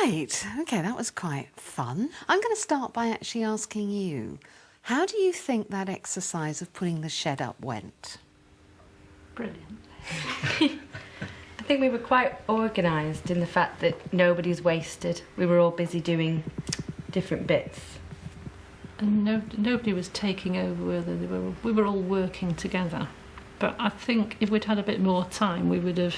Right, okay, that was quite fun. I'm going to start by actually asking you, how do you think that exercise of putting the shed up went? Brilliant. I think we were quite organised in the fact that nobody's wasted. We were all busy doing different bits. And nobody was taking over, whether we were all working together. But I think if we'd had a bit more time, we would have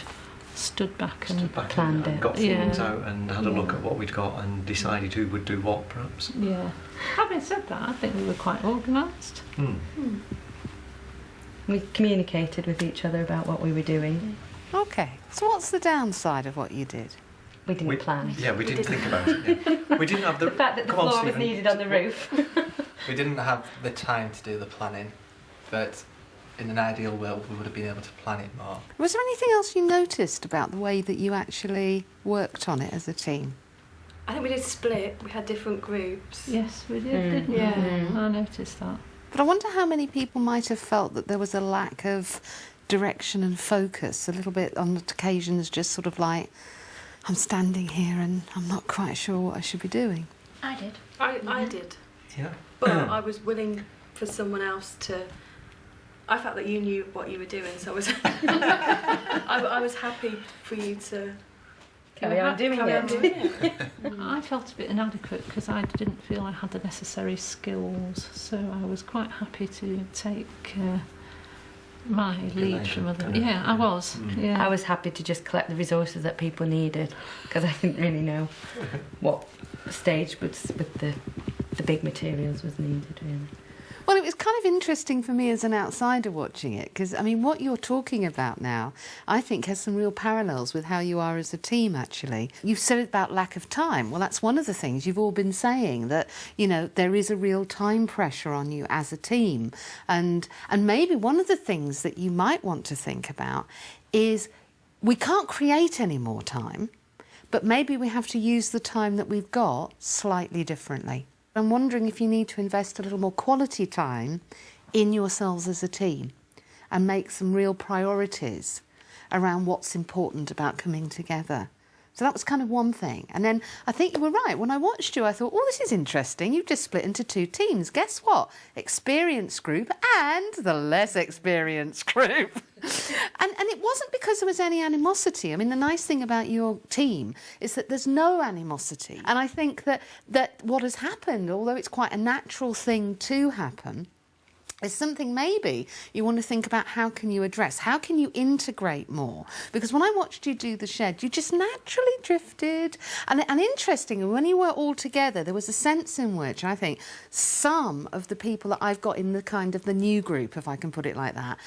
stood back and planned it. Got things out and had a look at what we'd got and decided who would do what, perhaps. Yeah. Having said that, I think we were quite organised. We communicated with each other about what we were doing. Okay, so what's the downside of what you did? We didn't plan. Yeah, we didn't think about it. Yeah. We didn't have the fact that the floor was needed on the roof. We didn't have the time to do the planning, but in an ideal world we would have been able to plan it more. Was there anything else you noticed about the way that you actually worked on it as a team? I think we did split. We had different groups. Yes, we did, didn't we? Yeah. I noticed that. But I wonder how many people might have felt that there was a lack of direction and focus, a little bit on occasions just sort of like, I'm standing here and I'm not quite sure what I should be doing. I did. I did. Yeah. But I was willing for someone else to... I felt that you knew what you were doing, so I was I was happy for you to Carry on doing it. I felt a bit inadequate because I didn't feel I had the necessary skills, so I was quite happy to take my lead from other... Yeah, I was. Yeah. I was happy to just collect the resources that people needed because I didn't really know what stage with the big materials was needed, really. Well, it was kind of interesting for me as an outsider watching it because, I mean, what you're talking about now, I think has some real parallels with how you are as a team, actually. You've said about lack of time. Well, that's one of the things you've all been saying, that, you know, there is a real time pressure on you as a team. And maybe one of the things that you might want to think about is we can't create any more time, but maybe we have to use the time that we've got slightly differently. I'm wondering if you need to invest a little more quality time in yourselves as a team and make some real priorities around what's important about coming together. So that was kind of one thing. And then I think you were right. When I watched you, I thought, oh, this is interesting. You've just split into two teams. Guess what? Experienced group and the less experienced group. And it wasn't because there was any animosity. I mean, the nice thing about your team is that there's no animosity. And I think that what has happened, although it's quite a natural thing to happen, is something maybe you want to think about how can you address, how can you integrate more? Because when I watched you do the shed, you just naturally drifted. And interestingly, when you were all together, there was a sense in which I think some of the people that I've got in the kind of the new group, if I can put it like that,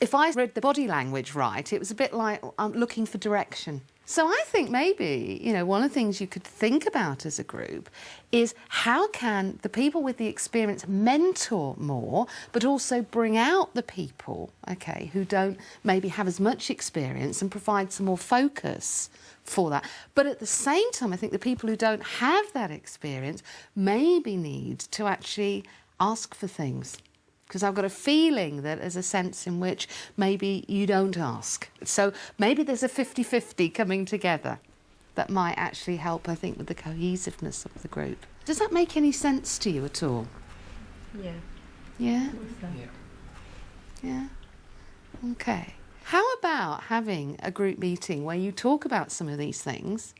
if I read the body language right, it was a bit like I'm looking for direction. So I think maybe, you know, one of the things you could think about as a group is how can the people with the experience mentor more, but also bring out the people, okay, who don't maybe have as much experience and provide some more focus for that. But at the same time, I think the people who don't have that experience maybe need to actually ask for things. Because I've got a feeling that there's a sense in which maybe you don't ask. So maybe there's a 50-50 coming together that might actually help, I think, with the cohesiveness of the group. Does that make any sense to you at all? Yeah. Yeah? Yeah. Yeah? Okay. How about having a group meeting where you talk about some of these things,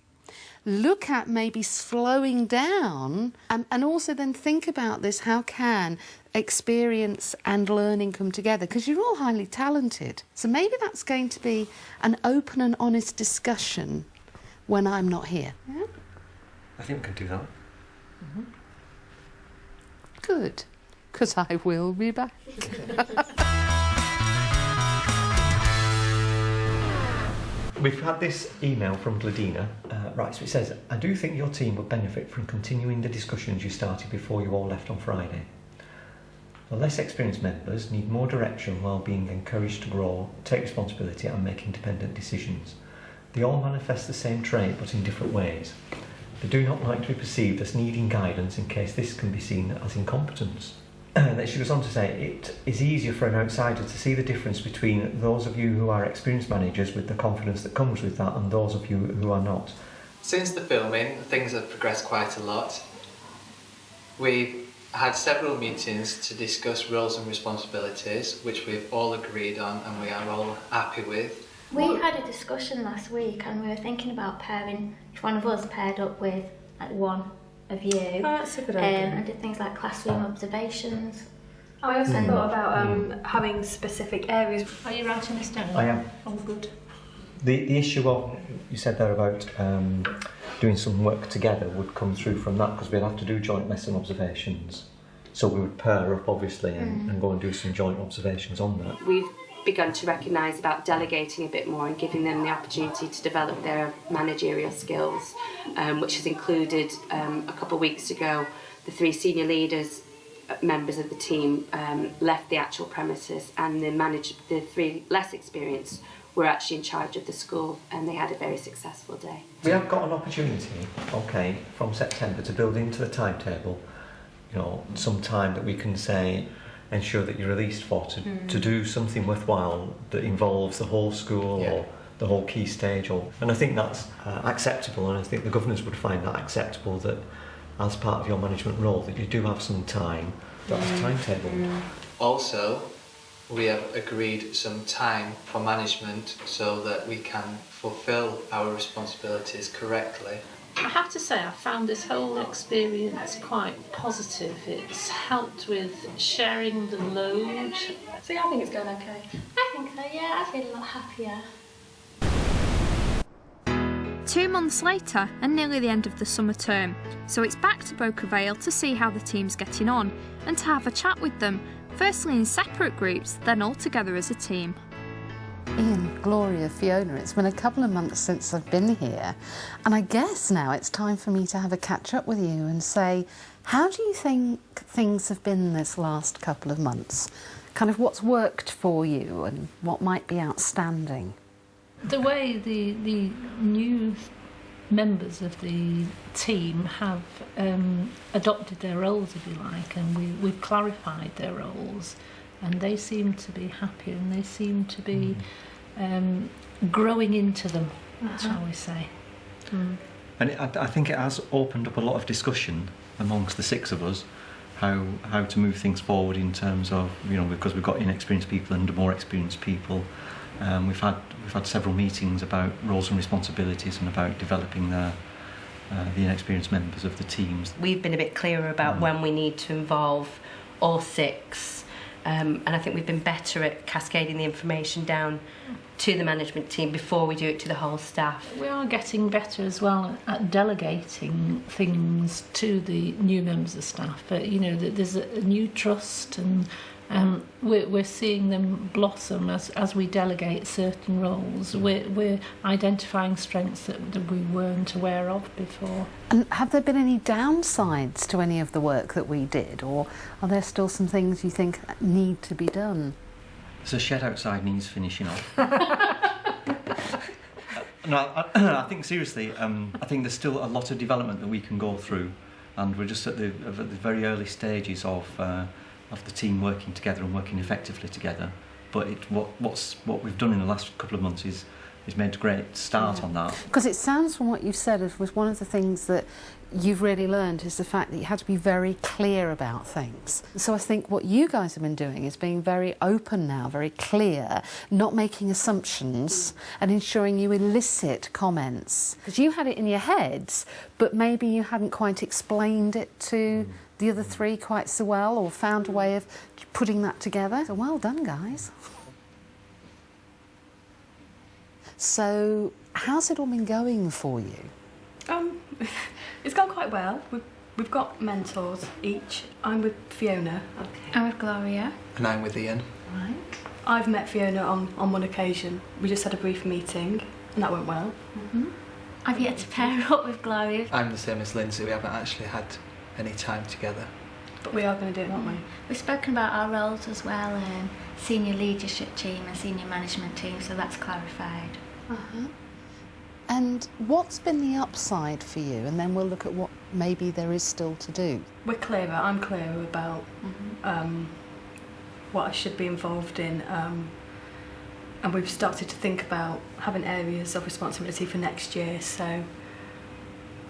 look at maybe slowing down, and also then think about this, how can experience and learning come together? Because you're all highly talented. So maybe that's going to be an open and honest discussion when I'm not here. Yeah? I think we can do that. Mm-hmm. Good, because I will be back. We've had this email from Gladina. Right, so it says, I do think your team would benefit from continuing the discussions you started before you all left on Friday. The less experienced members need more direction while being encouraged to grow, take responsibility and make independent decisions. They all manifest the same trait but in different ways. They do not like to be perceived as needing guidance in case this can be seen as incompetence. Then she goes on to say, it is easier for an outsider to see the difference between those of you who are experienced managers with the confidence that comes with that and those of you who are not. Since the filming, things have progressed quite a lot. We've had several meetings to discuss roles and responsibilities, which we've all agreed on and we are all happy with. We had a discussion last week and we were thinking about pairing, if one of us paired up with like one of you. Oh, that's a good idea. And did things like classroom observations. I also thought about having specific areas. Are you writing this down? I am. Oh, good. The issue of, you said there about doing some work together would come through from that, because we'd have to do joint lesson observations. So we would pair up obviously and go and do some joint observations on that. We've begun to recognise about delegating a bit more and giving them the opportunity to develop their managerial skills, which has included a couple of weeks ago the 3 senior leaders, members of the team, left the actual premises, and the 3 less experienced were actually in charge of the school, and they had a very successful day. We have got an opportunity, okay, from September to build into the timetable, you know, some time that we can say, ensure that you're released for to do something worthwhile that involves the whole school or the whole key stage. And I think that's acceptable, and I think the governors would find that acceptable, that as part of your management role that you do have some time that's timetabled. Also, we have agreed some time for management so that we can fulfil our responsibilities correctly. I have to say I found this whole experience quite positive. It's helped with sharing the load. See, I think it's going okay. I think so, yeah, I feel a lot happier. 2 months later and nearly the end of the summer term, so it's back to Boca Vale to see how the team's getting on and to have a chat with them, firstly in separate groups, then all together as a team. Ian, Gloria, Fiona, it's been a couple of months since I've been here, and I guess now it's time for me to have a catch up with you and say, how do you think things have been this last couple of months? Kind of what's worked for you and what might be outstanding? The way the new members of the team have adopted their roles, if you like, and we've clarified their roles, and they seem to be happy and they seem to be growing into them, shall we say. And I think it has opened up a lot of discussion amongst the 6 of us, how to move things forward in terms of, you know, because we've got inexperienced people and more experienced people. We've had several meetings about roles and responsibilities and about developing the inexperienced members of the teams. We've been a bit clearer about when we need to involve all 6, and I think we've been better at cascading the information down to the management team before we do it to the whole staff. We are getting better as well at delegating things to the new members of staff. But you know, there's a new trust, and we're seeing them blossom as we delegate certain roles. We're identifying strengths that we weren't aware of before. And have there been any downsides to any of the work that we did, or are there still some things you think need to be done? So shed outside needs finishing off. No, I think seriously, I think there's still a lot of development that we can go through, and we're just at the very early stages of the team working together and working effectively together. But what we've done in the last couple of months is made a great start on that. Because it sounds from what you've said as was one of the things that you've really learned is the fact that you had to be very clear about things. So I think what you guys have been doing is being very open now, very clear, not making assumptions and ensuring you elicit comments. Because you had it in your heads, but maybe you hadn't quite explained it to the other 3 quite so well, or found a way of putting that together. So well done, guys. So how's it all been going for you? It's gone quite well. We've got mentors each. I'm with Fiona. Okay. I'm with Gloria. And I'm with Ian. Right. I've met Fiona on one occasion. We just had a brief meeting and that went well. I've yet to pair up with Gloria. I'm the same as Lindsay. We haven't actually had any time together. But we are going to do it, aren't we? We've spoken about our roles as well, senior leadership team and senior management team, so that's clarified. And what's been the upside for you? And then we'll look at what maybe there is still to do. We're clearer. I'm clearer about what I should be involved in. And we've started to think about having areas of responsibility for next year. So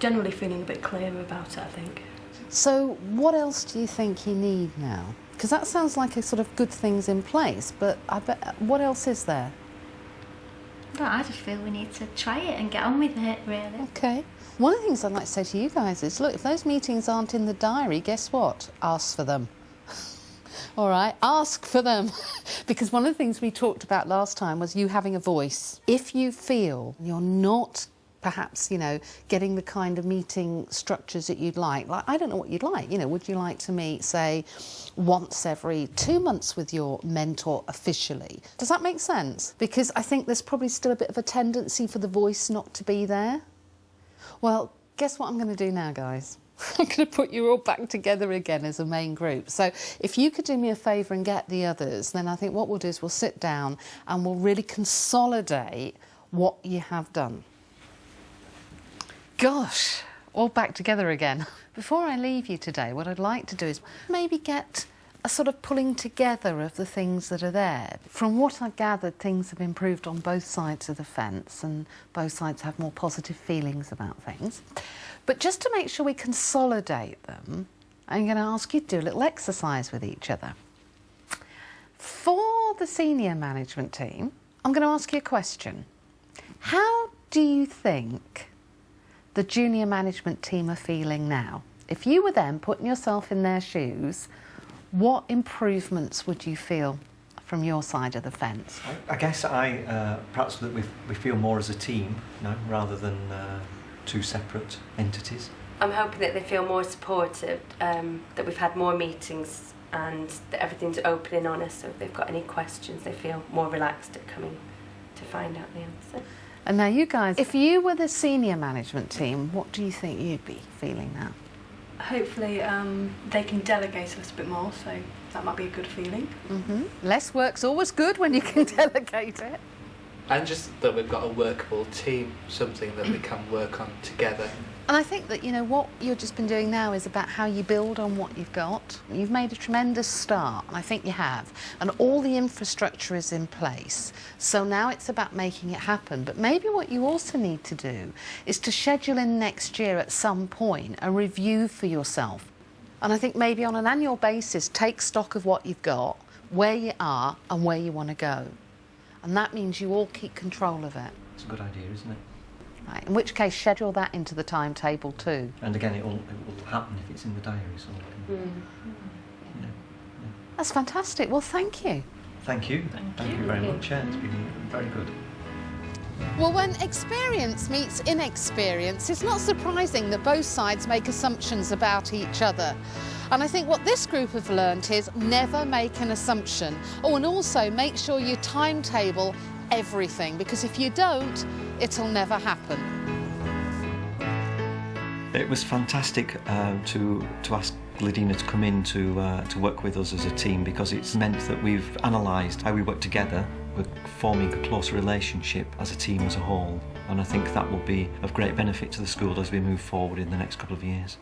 generally feeling a bit clearer about it, I think. So what else do you think you need now? Because that sounds like a sort of good things in place, but I bet, what else is there? But I just feel we need to try it and get on with it, really. Okay. One of the things I'd like to say to you guys is, look, if those meetings aren't in the diary, guess what? Ask for them. All right, ask for them. Because one of the things we talked about last time was you having a voice. If you feel you're not perhaps, you know, getting the kind of meeting structures that you'd like I don't know what you'd like, you know, would you like to meet, say, once every 2 months with your mentor officially? Does that make sense? Because I think there's probably still a bit of a tendency for the voice not to be there. Well, guess what I'm going to do now, guys? I'm going to put you all back together again as a main group. So if you could do me a favour and get the others, then I think what we'll do is we'll sit down and we'll really consolidate what you have done. Gosh, all back together again. Before I leave you today, what I'd like to do is maybe get a sort of pulling together of the things that are there. From what I gathered, things have improved on both sides of the fence and both sides have more positive feelings about things. But just to make sure we consolidate them, I'm going to ask you to do a little exercise with each other. For the senior management team, I'm going to ask you a question. How do you think the junior management team are feeling now? If you were them, putting yourself in their shoes, what improvements would you feel from your side of the fence? I guess perhaps that we feel more as a team now rather than two separate entities. I'm hoping that they feel more supported, that we've had more meetings and that everything's open and honest, so if they've got any questions they feel more relaxed at coming to find out the answer. And now you guys, if you were the senior management team, what do you think you'd be feeling now? Hopefully they can delegate a little bit more, so that might be a good feeling. Mm-hmm. Less work's always good when you can delegate it. And just that we've got a workable team, something that we can work on together. And I think that, you know, what you've just been doing now is about how you build on what you've got. You've made a tremendous start, and I think you have. And all the infrastructure is in place. So now it's about making it happen. But maybe what you also need to do is to schedule in next year at some point a review for yourself. And I think maybe on an annual basis, take stock of what you've got, where you are and where you want to go. And that means you all keep control of it. It's a good idea, isn't it? Right, in which case, schedule that into the timetable too. And again, it will happen if it's in the diary. So That's fantastic. Well, thank you. Thank you. Thank you very much. Yeah, it's been very good. Well, when experience meets inexperience, it's not surprising that both sides make assumptions about each other. And I think what this group have learnt is never make an assumption. Oh, and also make sure you timetable everything, because if you don't, it'll never happen. It was fantastic to ask Ladina to come in to work with us as a team, because it's meant that we've analysed how we work together. We're forming a closer relationship as a team as a whole, and I think that will be of great benefit to the school as we move forward in the next couple of years.